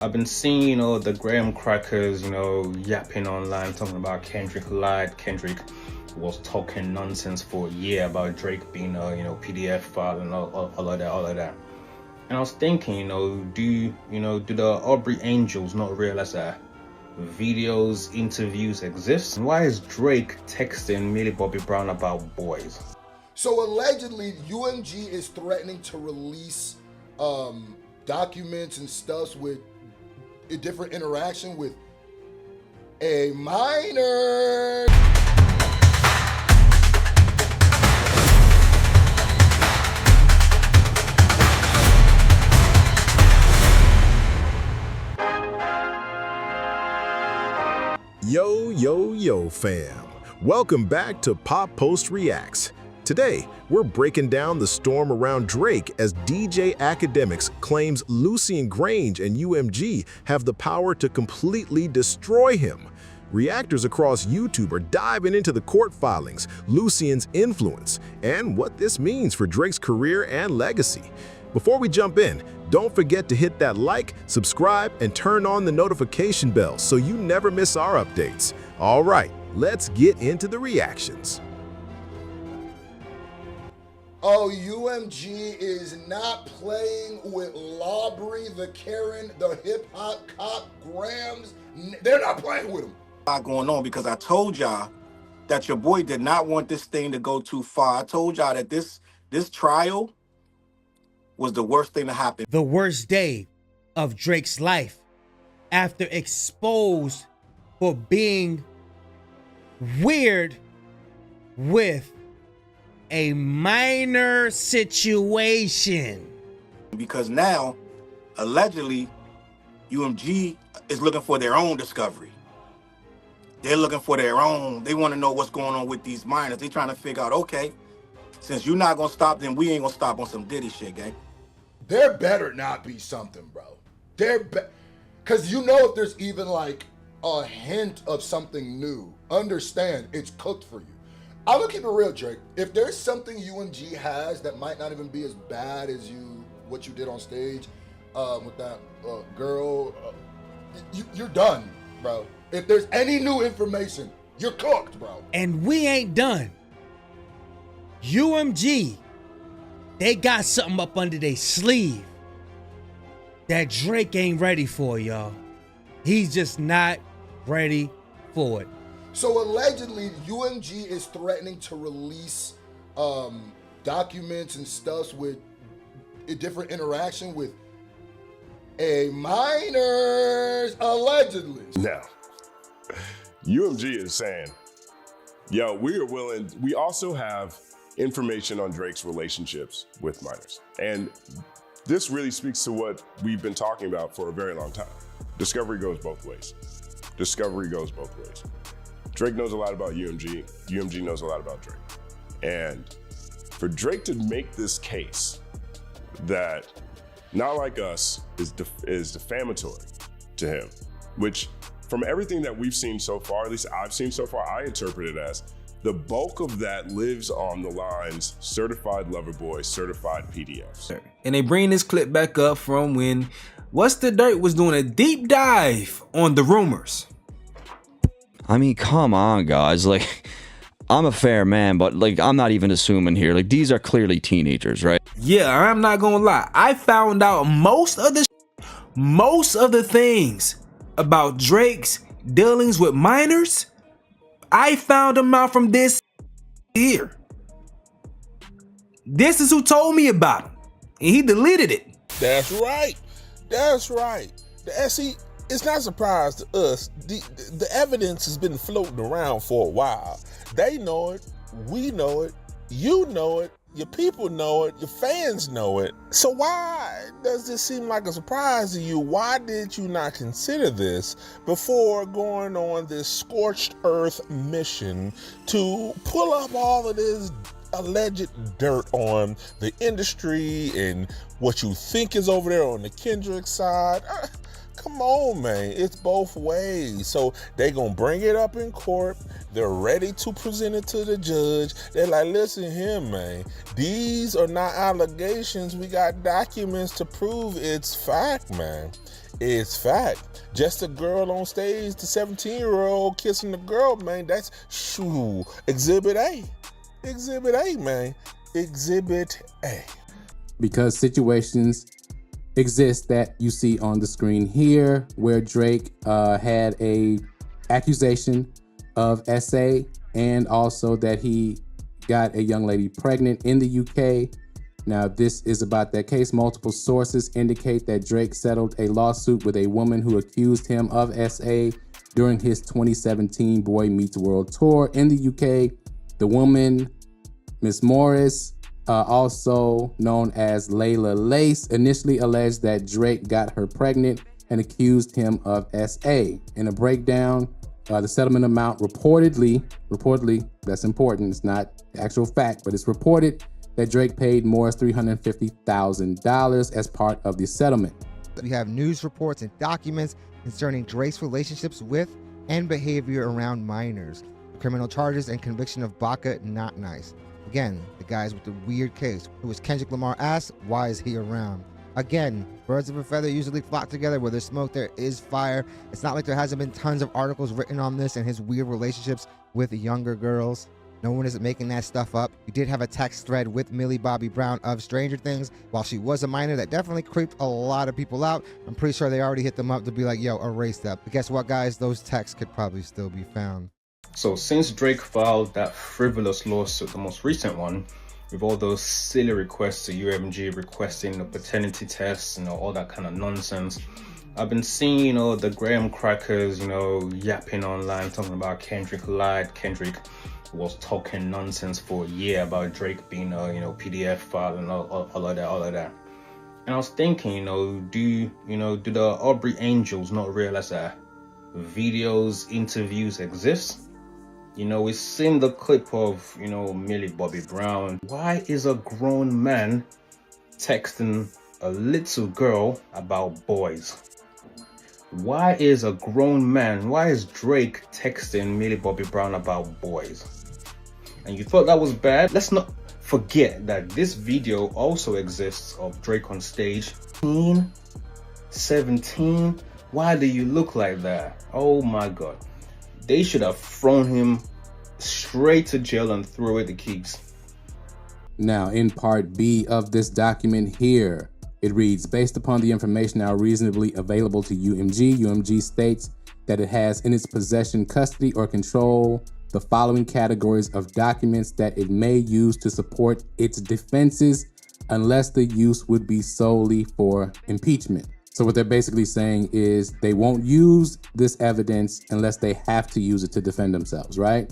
I've been seeing, the Graham crackers, yapping online, talking about Kendrick lied. Kendrick was talking nonsense for a year about Drake being a, PDF file and all of that. And I was thinking, do the Aubrey Angels not realize that videos, interviews exist? And why is Drake texting Millie Bobby Brown about boys? So allegedly, UMG is threatening to release documents and stuff with a different interaction with a minor. Yo, fam. Welcome back to PopPulsereacts. Today, we're breaking down the storm around Drake as DJ Academics claims Lucian Grainge and UMG have the power to completely destroy him. Reactors across YouTube are diving into the court filings, Lucian's influence, and what this means for Drake's career and legacy. Before we jump in, don't forget to hit that like, subscribe, and turn on the notification bell so you never miss our updates. All right, let's get into the reactions. Oh, UMG is not playing with Labry, the Karen, the hip-hop cop, Grams. They're not playing with him. Going on because I told y'all that your boy did not want this thing to go too far. I told y'all that this trial was the worst thing to happen. The worst day of Drake's life after exposed for being weird with a minor situation. Because now, allegedly, UMG is looking for their own discovery. They're looking for their own. They want to know what's going on with these minors. They're trying to figure out, okay, since you're not going to stop, then we ain't going to stop on some Diddy shit, gang. There better not be something, bro. Because if there's even like a hint of something new, understand it's cooked for you. I'm gonna keep it real, Drake. If there's something UMG has that might not even be as bad as what you did on stage with that girl, you're done, bro. If there's any new information, you're cooked, bro. And we ain't done. UMG, they got something up under their sleeve that Drake ain't ready for, y'all. He's just not ready for it. So allegedly, UMG is threatening to release documents and stuff with a different interaction with a minors, allegedly. Now, UMG is saying, yo, we also have information on Drake's relationships with minors. And this really speaks to what we've been talking about for a very long time. Discovery goes both ways. Discovery goes both ways. Drake knows a lot about UMG. UMG knows a lot about Drake. And for Drake to make this case that Not Like Us is defamatory to him, which from everything that we've seen so far, at least I've seen so far, I interpret it as the bulk of that lives on the lines certified lover boy, certified PDFs. And they bring this clip back up from when What's the Dirt was doing a deep dive on the rumors. I mean, come on, guys. Like, I'm a fair man, but like, I'm not even assuming here. Like, these are clearly teenagers, right? Yeah, I'm not gonna lie. I found out most of the things about Drake's dealings with minors. I found them out from this here. This is who told me about him, and he deleted it. That's right. That's right. It's not a surprise to us. The evidence has been floating around for a while. They know it. We know it. You know it. Your people know it. Your fans know it. So why does this seem like a surprise to you? Why did you not consider this before going on this scorched earth mission to pull up all of this alleged dirt on the industry and what you think is over there on the Kendrick side? Come on, man. It's both ways. So they gonna bring it up in court. They're ready to present it to the judge. They're like, listen here, man. These are not allegations. We got documents to prove it's fact, man. It's fact. Just a girl on stage, the 17-year-old kissing the girl, man, that's shoo. Exhibit A. Exhibit A, man. Exhibit A. Because situations exist that you see on the screen here where Drake had a accusation of SA and also that he got a young lady pregnant in the UK. Now, this is about that case. Multiple sources indicate that Drake settled a lawsuit with a woman who accused him of SA during his 2017 Boy Meets World tour in the UK. The woman, Miss Morris, also known as Layla Lace, initially alleged that Drake got her pregnant and accused him of SA. In a breakdown, the settlement amount reportedly, that's important, it's not the actual fact, but it's reported that Drake paid Morris $350,000 as part of the settlement. We have news reports and documents concerning Drake's relationships with and behavior around minors, criminal charges and conviction of Baka Not Nice. Again, the guys with the weird case. It was Kendrick Lamar asked, why is he around? Again, birds of a feather usually flock together. Where there's smoke, there is fire. It's not like there hasn't been tons of articles written on this and his weird relationships with younger girls. No one is making that stuff up. We did have a text thread with Millie Bobby Brown of Stranger Things while she was a minor that definitely creeped a lot of people out. I'm pretty sure they already hit them up to be like, yo, erase that. But guess what, guys? Those texts could probably still be found. So since Drake filed that frivolous lawsuit, the most recent one, with all those silly requests to UMG requesting the paternity tests, all that kind of nonsense, I've been seeing, the graham crackers, yapping online, talking about Kendrick lied. Kendrick was talking nonsense for a year about Drake being a, PDF file and all of that. And I was thinking, do the Aubrey Angels not realize that videos, interviews exist? We've seen the clip of, Millie Bobby Brown. Why is a grown man texting a little girl about boys? Why is Drake texting Millie Bobby Brown about boys? And you thought that was bad? Let's not forget that this video also exists of Drake on stage. 17? Why do you look like that? Oh my God. They should have thrown him straight to jail and threw away the keys. Now, in part B of this document here, it reads, based upon the information now reasonably available to UMG states that it has in its possession, custody, or control the following categories of documents that it may use to support its defenses unless the use would be solely for impeachment. So what they're basically saying is they won't use this evidence unless they have to use it to defend themselves, right?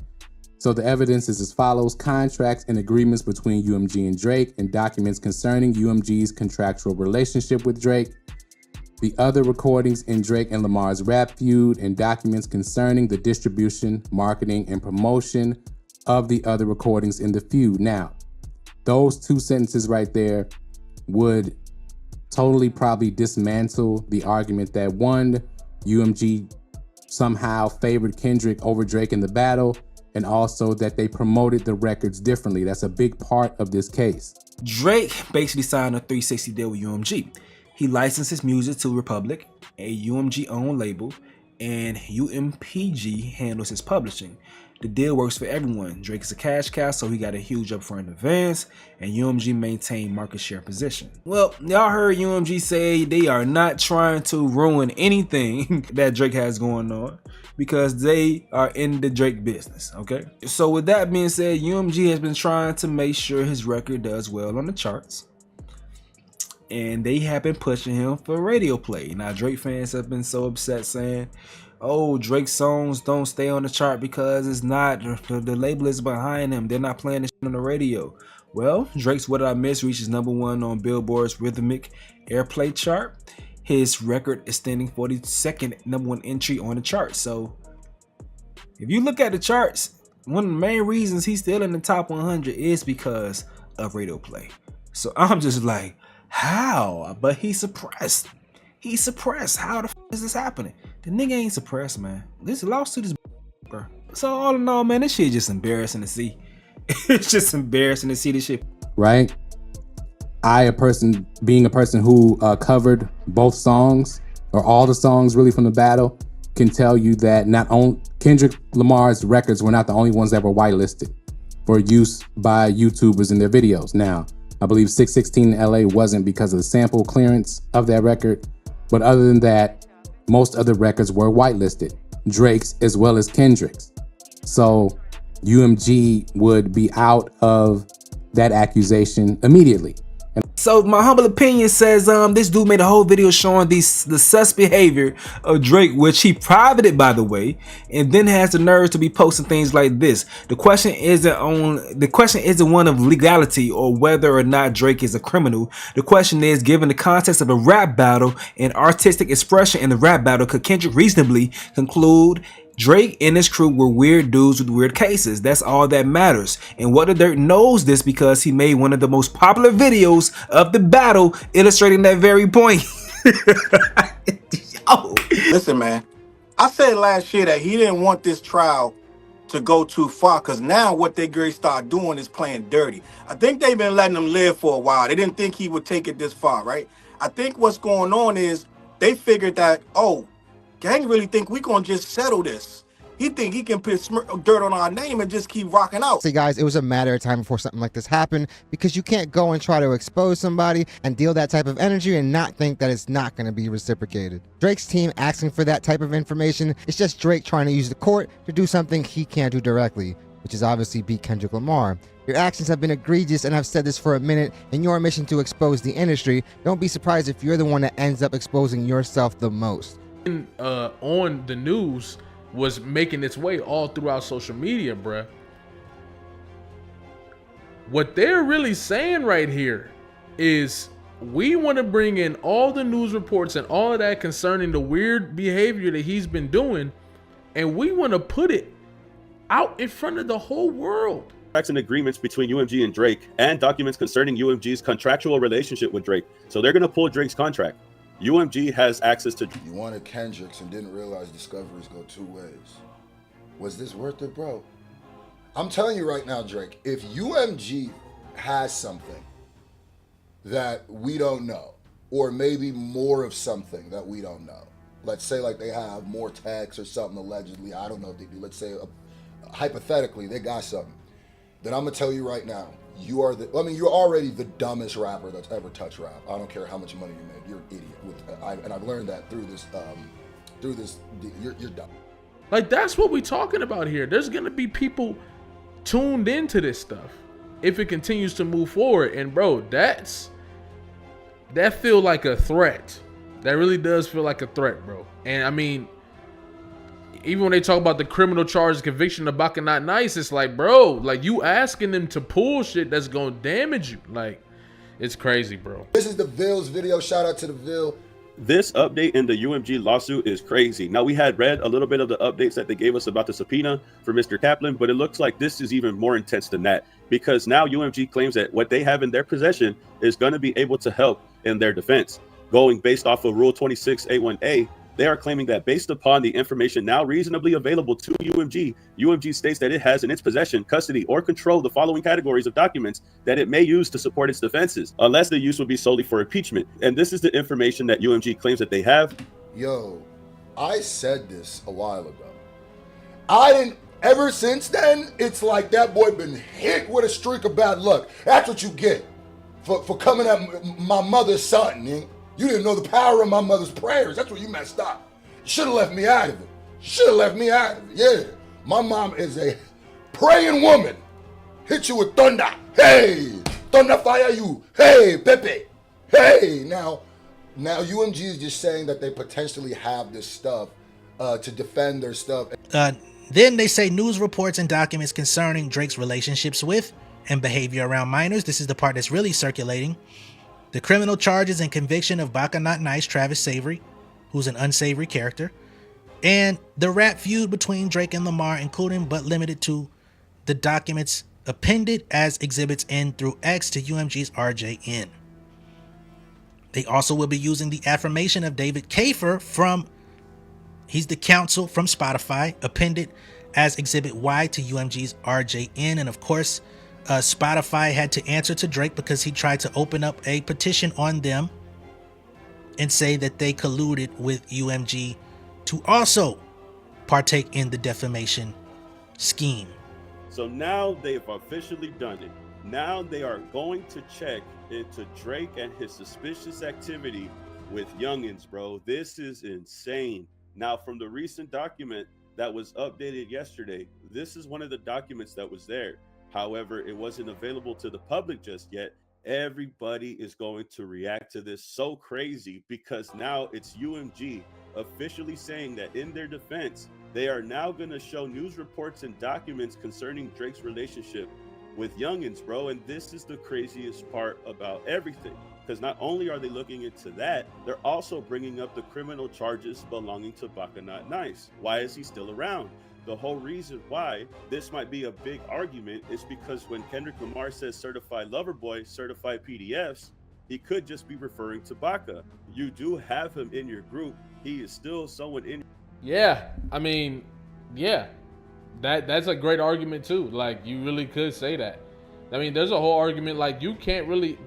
So the evidence is as follows: contracts and agreements between UMG and Drake, and documents concerning UMG's contractual relationship with Drake, the other recordings in Drake and Lamar's rap feud, and documents concerning the distribution, marketing, and promotion of the other recordings in the feud. Now, those two sentences right there would totally probably dismantle the argument that one, UMG somehow favored Kendrick over Drake in the battle, and also that they promoted the records differently. That's a big part of this case. Drake basically signed a 360 deal with UMG. He licensed his music to Republic, a UMG-owned label, and UMPG handles his publishing. The deal works for everyone. Drake is a cash cow, so he got a huge upfront advance, and UMG maintained market share position. Well, y'all heard UMG say they are not trying to ruin anything that Drake has going on because they are in the Drake business, okay? So with that being said, UMG has been trying to make sure his record does well on the charts, and they have been pushing him for radio play. Now, Drake fans have been so upset saying, oh, Drake's songs don't stay on the chart because it's not, the label is behind them. They're not playing the shit on the radio. Well, Drake's What Did I Miss reaches #1 on Billboard's rhythmic airplay chart. His record is standing 42nd #1 entry on the chart. So if you look at the charts, one of the main reasons he's still in the top 100 is because of radio play. So I'm just like, how? But he's suppressed. He's suppressed. How the f is this happening? The nigga ain't suppressed, man. This lawsuit is bro. So all in all, man, this shit just embarrassing to see. It's just embarrassing to see this shit. Right? Being a person who covered both songs, or all the songs really from the battle, can tell you that not only Kendrick Lamar's records were not the only ones that were whitelisted for use by YouTubers in their videos. Now, I believe 616 in LA wasn't because of the sample clearance of that record, but other than that, most other records were whitelisted, Drake's as well as Kendrick's. So UMG would be out of that accusation immediately. So my humble opinion says this dude made a whole video showing the sus behavior of Drake, which he privated, by the way, and then has the nerves to be posting things like this. The question isn't one of legality or whether or not Drake is a criminal. The question is, given the context of a rap battle and artistic expression in the rap battle, could Kendrick reasonably conclude Drake and his crew were weird dudes with weird cases? That's all that matters. And What the Dirt knows this because he made one of the most popular videos of the battle illustrating that very point. Yo. Listen, man, I said last year that he didn't want this trial to go too far because now what they great start doing is playing dirty. I think they've been letting him live for a while. They didn't think he would take it this far, right? I think what's going on is they figured that, oh, Gang really think we gonna just settle this. He think he can put dirt on our name and just keep rocking out. See, guys, it was a matter of time before something like this happened, because you can't go and try to expose somebody and deal that type of energy and not think that it's not going to be reciprocated. Drake's team asking for that type of information is just Drake trying to use the court to do something he can't do directly, which is obviously beat Kendrick Lamar. Your actions have been egregious, and I've said this for a minute. In your mission to expose the industry, don't be surprised if you're the one that ends up exposing yourself the most. On the news was making its way all throughout social media, bruh. What they're really saying right here is we want to bring in all the news reports and all of that concerning the weird behavior that he's been doing, and we want to put it out in front of the whole world. And agreements between UMG and Drake, and documents concerning UMG's contractual relationship with Drake. So they're going to pull Drake's contract. UMG has access to... You wanted Kendrick's and didn't realize discoveries go two ways. Was this worth it, bro? I'm telling you right now, Drake, if UMG has something that we don't know, or maybe more of something that we don't know, let's say like they have more tags or something allegedly, I don't know if they do, let's say hypothetically they got something, then I'm gonna tell you right now, you're already the dumbest rapper that's ever touched rap. I don't care how much money you made, you're an idiot. And I've learned that through this, you're dumb. Like, that's what we're talking about here. There's gonna be people tuned into this stuff if it continues to move forward. And bro, that feel like a threat. That really does feel like a threat, bro. And I mean, even when they talk about the criminal charges, conviction of Baka Not Nice, it's like, bro, like you asking them to pull shit that's gonna damage you. Like, it's crazy, bro. This is the Ville's video. Shout out to the Ville. This update in the UMG lawsuit is crazy. Now, we had read a little bit of the updates that they gave us about the subpoena for Mr. Kaplan, but it looks like this is even more intense than that, because now UMG claims that what they have in their possession is going to be able to help in their defense. Going based off of Rule 26A1A, they are claiming that based upon the information now reasonably available to UMG, UMG states that it has in its possession, custody, or control the following categories of documents that it may use to support its defenses, unless the use would be solely for impeachment. And this is the information that UMG claims that they have. Yo, I said this a while ago. Ever since then, it's like that boy been hit with a streak of bad luck. That's what you get for coming at my mother's son, man. You didn't know the power of my mother's prayers. That's where you messed up. You should have left me out of it. Yeah. My mom is a praying woman. Hit you with thunder. Hey, thunder fire you. Hey, Pepe. Hey, now UMG is just saying that they potentially have this stuff to defend their stuff. Then they say news reports and documents concerning Drake's relationships with and behavior around minors. This is the part that's really circulating. The criminal charges and conviction of Baka Not Nice, Travis Savory, who's an unsavory character, and the rap feud between Drake and Lamar, including but limited to the documents appended as exhibits N through X to UMG's RJN. They also will be using the affirmation of David Kafer he's the counsel from Spotify, appended as exhibit Y to UMG's RJN. And of course, Spotify had to answer to Drake because he tried to open up a petition on them and say that they colluded with UMG to also partake in the defamation scheme. So now they've officially done it. Now they are going to check into Drake and his suspicious activity with youngins, bro. This is insane. Now, from the recent document that was updated yesterday, this is one of the documents that was there. However, it wasn't available to the public just yet. Everybody is going to react to this so crazy because now it's UMG officially saying that in their defense, they are now going to show news reports and documents concerning Drake's relationship with youngins, bro. And this is the craziest part about everything, because not only are they looking into that, they're also bringing up the criminal charges belonging to Baka Not Nice. Why is he still around? The whole reason why this might be a big argument is because when Kendrick Lamar says certified lover boy, certified PDFs, he could just be referring to Baka. You do have him in your group. He is still someone in. Yeah, I mean, yeah, that's a great argument too. Like, you really could say that. I mean, there's a whole argument, like, you can't really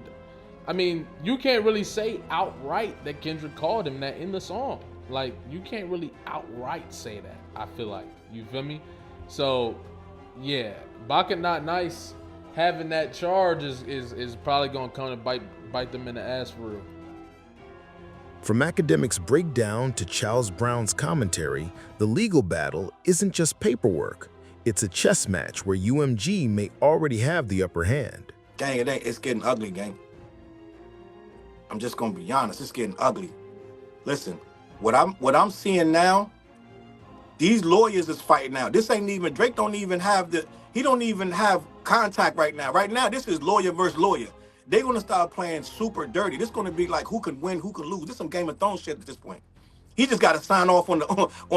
say outright that Kendrick called him that in the song. Like, you can't really outright say that, I feel like. You feel me? So, yeah, Baka Not Nice having that charge is probably going to come to bite them in the ass for real. From academics' breakdown to Charles Brown's commentary, the legal battle isn't just paperwork. It's a chess match where UMG may already have the upper hand. Gang, it's getting ugly, gang. I'm just gonna be honest, it's getting ugly. Listen, what I'm seeing now, these lawyers is fighting now. This ain't even, Drake don't even have he don't even have contact right now. Right now, this is lawyer versus lawyer. They're gonna start playing super dirty. This is gonna be like who can win, who can lose. This is some Game of Thrones shit at this point. He just gotta sign off on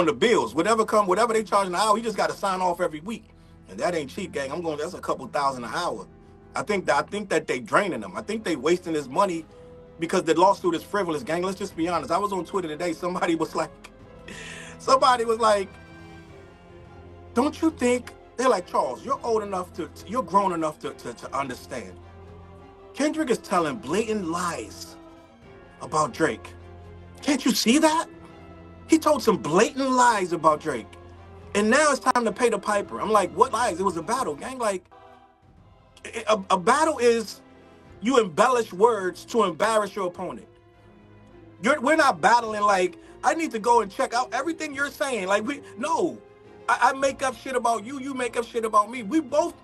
the bills. Whatever they charge an hour, he just gotta sign off every week. And that ain't cheap, gang. That's a couple $1,000 an hour. I think that they draining them. I think they wasting his money because the lawsuit is frivolous, gang. Let's just be honest. I was on Twitter today. Somebody was like, don't you think, they're like, Charles, you're grown enough to understand. Kendrick is telling blatant lies about Drake. Can't you see that? He told some blatant lies about Drake. And now it's time to pay the piper. I'm like, what lies? It was a battle, gang. Like, a battle is you embellish words to embarrass your opponent. We're not battling like, I need to go and check out everything you're saying. Like, I make up shit about you, you make up shit about me. We both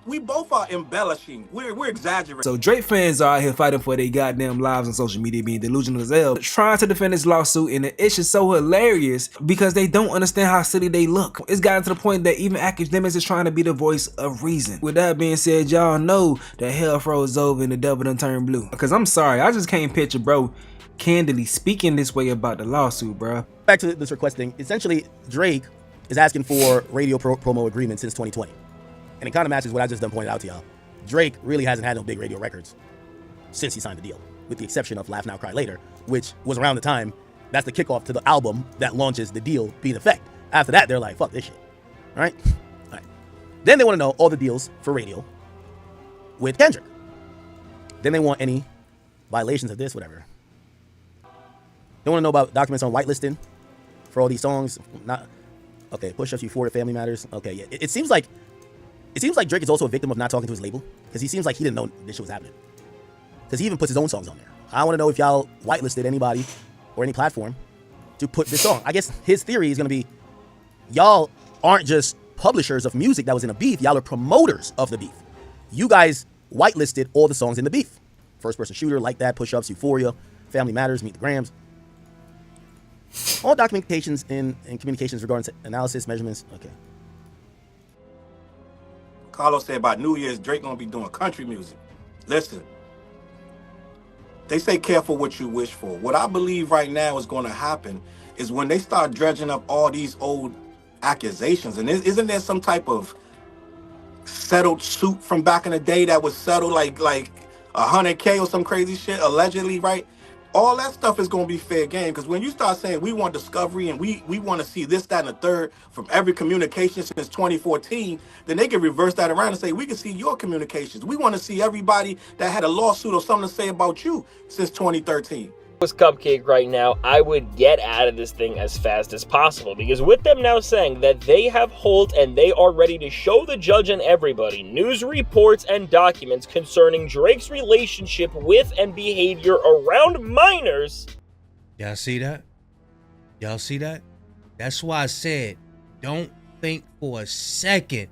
are embellishing. We're exaggerating. So Drake fans are out here fighting for their goddamn lives on social media, being delusional as hell, trying to defend this lawsuit, and it's just so hilarious because they don't understand how silly they look. It's gotten to the point that even academics is trying to be the voice of reason. With that being said, y'all know that hell froze over and the devil done turned blue. Because I'm sorry, I just can't picture bro candidly speaking this way about the lawsuit, bro. Back to this request thing. Essentially, Drake is asking for radio promo agreement since 2020. And it kind of matches what I just done pointed out to y'all. Drake really hasn't had no big radio records since he signed the deal, with the exception of Laugh Now, Cry Later, which was around the time, that's the kickoff to the album that launches the deal being effect. After that, they're like, fuck this shit. All right? Then they want to know all the deals for radio with Kendrick. Then they want any violations of this, whatever. They want to know about documents on whitelisting for all these songs. Okay, push-ups, Euphoria, Family Matters. Okay, yeah. It seems like Drake is also a victim of not talking to his label, because he seems like he didn't know this shit was happening. Because he even puts his own songs on there. I want to know if y'all whitelisted anybody or any platform to put this song. I guess his theory is going to be, y'all aren't just publishers of music that was in a beef. Y'all are promoters of the beef. You guys whitelisted all the songs in the beef. First Person Shooter, Like That, Push-Ups, Euphoria, Family Matters, Meet the Grams. All documentations and communications regarding analysis, measurements. Okay. Carlos said about New Year's, Drake gonna be doing country music. Listen, they say careful what you wish for. What I believe right now is gonna happen is when they start dredging up all these old accusations, and isn't there some type of settled suit from back in the day that was settled like $100K or some crazy shit, allegedly, right? All that stuff is going to be fair game, because when you start saying we want discovery and we want to see this, that, and the third from every communication since 2014, then they can reverse that around and say we can see your communications. We want to see everybody that had a lawsuit or something to say about you since 2013. was Cupcake right now, I would get out of this thing as fast as possible, because with them now saying that they have hold and they are ready to show the judge and everybody news reports and documents concerning Drake's relationship with and behavior around minors. Y'all see that? Y'all see that? That's why I said, don't think for a second.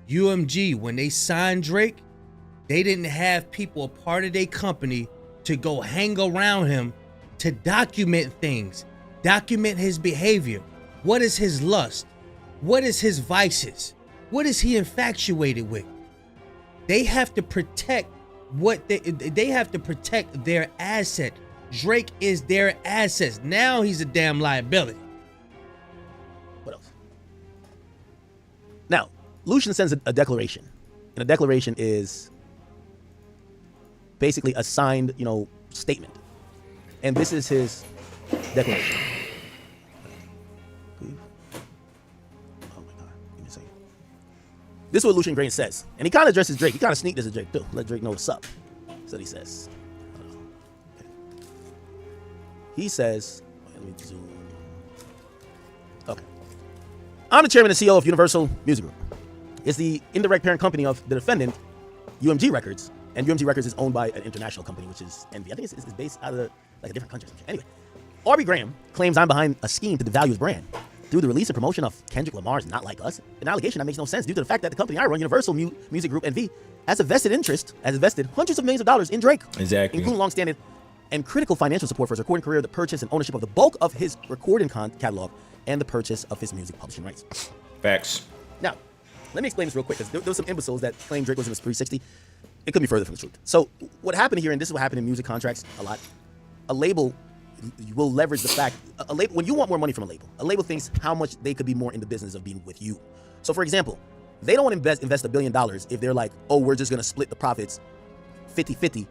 UMG, when they signed Drake, they didn't have people a part of their company to go hang around him to document things, document his behavior. What is his lust? What is his vices? What is he infatuated with? They have to protect what they have to protect their asset. Drake is their assets. Now he's a damn liability. What else? Now, Lucian sends a declaration. And a declaration is basically a signed, statement. And this is his declaration. Oh my God, give me a second. This is what Lucian Grainge says. And he kind of addresses Drake. He kind of sneaked this at Drake too. Let Drake know what's up. That's what he says. Okay. He says, let me zoom. Okay. I'm the chairman and CEO of Universal Music Group. It's the indirect parent company of the defendant, UMG Records. And UMG Records is owned by an international company, which is Envy. I think it's based out of like a different country. Anyway, Aubrey Graham claims I'm behind a scheme to devalue his brand through the release and promotion of Kendrick Lamar's Not Like Us, an allegation that makes no sense due to the fact that the company I run, Universal Music Group NV, has invested hundreds of millions of dollars in Drake. Exactly. Including long-standing and critical financial support for his recording career, the purchase and ownership of the bulk of his recording catalog, and the purchase of his music publishing rights. Facts. Now, let me explain this real quick, because there were some imbeciles that claimed Drake was in his 360. It could be further from the truth. So what happened here, and this is what happened in music contracts a lot, a label will leverage the fact, a label, when you want more money from a label thinks how much they could be more in the business of being with you. So for example, they don't want to invest $1 billion if they're like, oh, we're just going to split the profits 50-50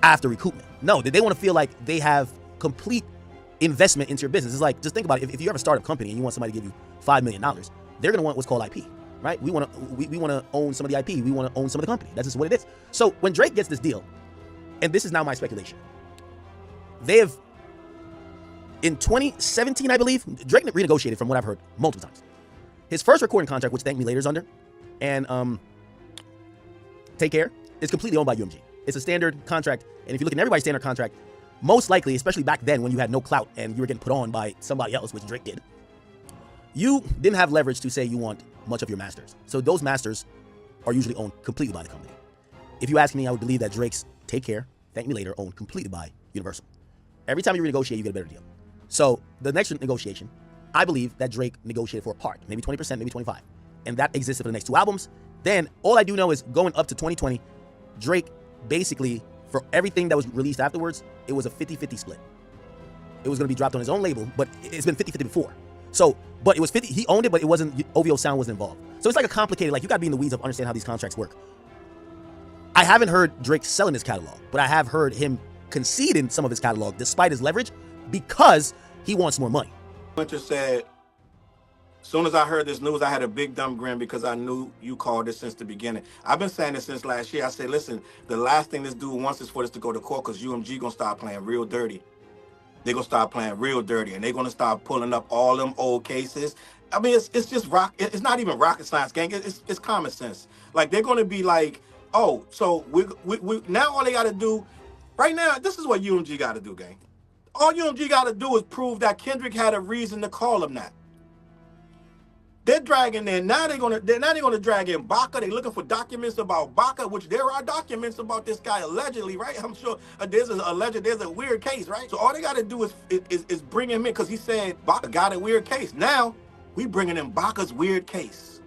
after recoupment. No, they want to feel like they have complete investment into your business. It's like, just think about it. If you have a startup company and you want somebody to give you $5 million, they're going to want what's called IP. Right? We want to own some of the IP. We want to own some of the company. That's just what it is. So when Drake gets this deal, and this is now my speculation, they have, in 2017, I believe, Drake renegotiated, from what I've heard, multiple times. His first recording contract, which Thank Me Later is under, and Take Care, is completely owned by UMG. It's a standard contract, and if you look at everybody's standard contract, most likely, especially back then when you had no clout and you were getting put on by somebody else, which Drake did, you didn't have leverage to say you want much of your masters. So those masters are usually owned completely by the company. If you ask me, I would believe that Drake's Take Care, Thank Me Later, owned completely by Universal. Every time you renegotiate, you get a better deal. So the next negotiation, I believe that Drake negotiated for a part, maybe 20%, maybe 25%. And that existed for the next 2 albums. Then all I do know is going up to 2020, Drake basically, for everything that was released afterwards, it was a 50-50 split. It was going to be dropped on his own label, but it's been 50-50 before. So, but it was 50, he owned it, but it wasn't, OVO Sound wasn't involved. So it's like a complicated, like you gotta be in the weeds of understand how these contracts work. I haven't heard Drake selling his catalog, but I have heard him conceding some of his catalog despite his leverage because he wants more money. Winter said, as soon as I heard this news, I had a big dumb grin because I knew you called this since the beginning. I've been saying this since last year. I said, listen, the last thing this dude wants is for this to go to court because UMG gonna start playing real dirty. They're going to start playing real dirty, and they're going to start pulling up all them old cases. I mean, it's just it's not even rocket science, gang. It's common sense. Like, they're going to be like, oh, so we now all they got to do, right now, this is what UMG got to do, gang. All UMG got to do is prove that Kendrick had a reason to call him that. They're dragging in, now they're gonna drag in Baka. They're looking for documents about Baka, which there are documents about this guy allegedly, right? I'm sure there's a weird case, right? So all they gotta do is bring him in, because he said Baka got a weird case. Now we bringing in Baka's weird case.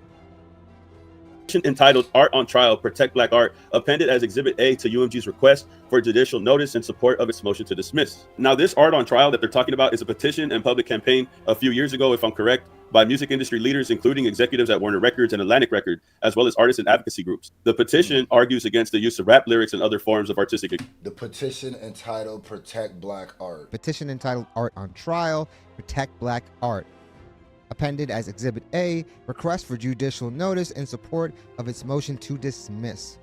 Entitled Art on Trial, Protect Black Art, appended as Exhibit A to UMG's request for judicial notice in support of its motion to dismiss. Now, this art on trial that they're talking about is a petition and public campaign a few years ago, if I'm correct, by music industry leaders, including executives at Warner Records and Atlantic Record, as well as artists and advocacy groups. The petition argues against the use of rap lyrics and other forms of artistic. The petition entitled Protect Black Art. Petition entitled Art on Trial, Protect Black Art. Appended as Exhibit A, request for judicial notice in support of its motion to dismiss.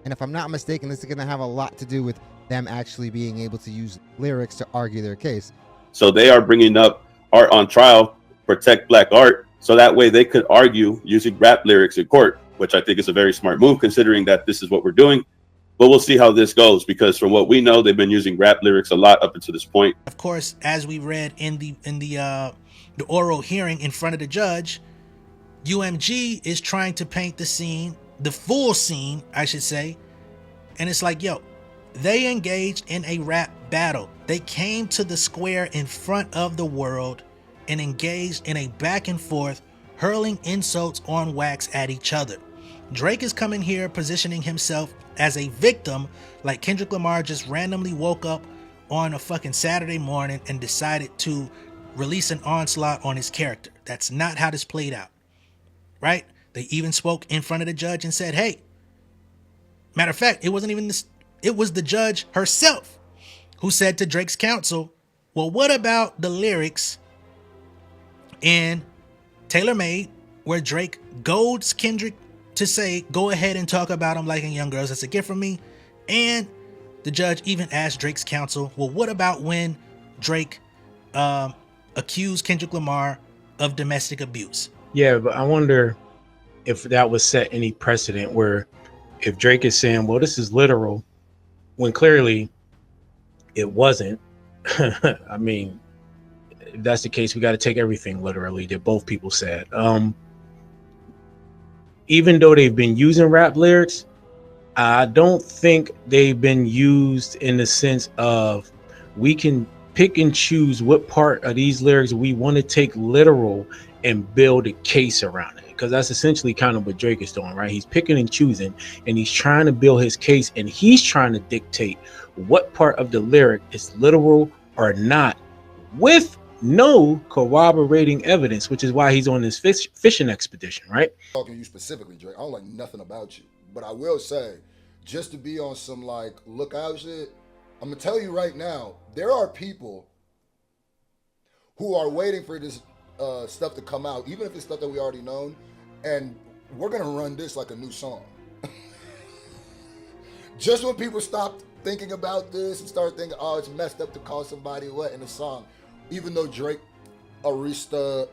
And if I'm not mistaken, this is going to have a lot to do with them actually being able to use lyrics to argue their case. So they are bringing up art on trial, protect black art, so that way they could argue using rap lyrics in court, which I think is a very smart move considering that this is what we're doing. But we'll see how this goes, because from what we know, they've been using rap lyrics a lot up until this point. Of course, as we read in the oral hearing in front of the judge, UMG is trying to paint the scene, the full scene, I should say. And it's like, yo, they engaged in a rap battle. They came to the square in front of the world and engaged in a back and forth, hurling insults on wax at each other. Drake is coming here positioning himself as a victim, like Kendrick Lamar just randomly woke up on a fucking Saturday morning and decided to release an onslaught on his character. That's not how this played out, right? They even spoke in front of the judge and said, hey, matter of fact, it wasn't even this, it was the judge herself who said to Drake's counsel, well, what about the lyrics in Tailor Made where Drake golds Kendrick to say, go ahead and talk about him liking young girls, that's a gift from me. And the judge even asked Drake's counsel, well, what about when Drake accused Kendrick Lamar of domestic abuse? Yeah, but I wonder if that would set any precedent where if Drake is saying, well, this is literal, when clearly it wasn't. I mean, if that's the case, we got to take everything literally that both people said. Even though they've been using rap lyrics, I don't think they've been used in the sense of we can pick and choose what part of these lyrics we want to take literal and build a case around it. Because that's essentially kind of what Drake is doing, right? He's picking and choosing, and he's trying to build his case, and he's trying to dictate what part of the lyric is literal or not, with no corroborating evidence, which is why he's on this fishing expedition, right? Talking to you specifically, Drake, I don't like nothing about you, but I will say, just to be on some like lookout shit, I'm gonna tell you right now, there are people who are waiting for this stuff to come out, even if it's stuff that we already known, and we're gonna run this like a new song. Just when people stop thinking about this and start thinking, oh, it's messed up to call somebody what in a song, even though Drake Arista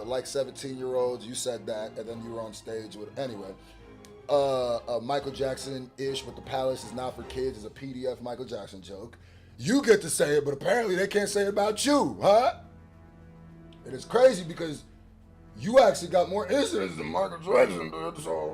like 17-year-olds, you said that, and then you were on stage with, anyway. Michael Jackson-ish with the Palace is not for kids is a PDF Michael Jackson joke. You get to say it, but apparently they can't say it about you, huh? It is crazy because you actually got more incidents than Michael Jackson did, so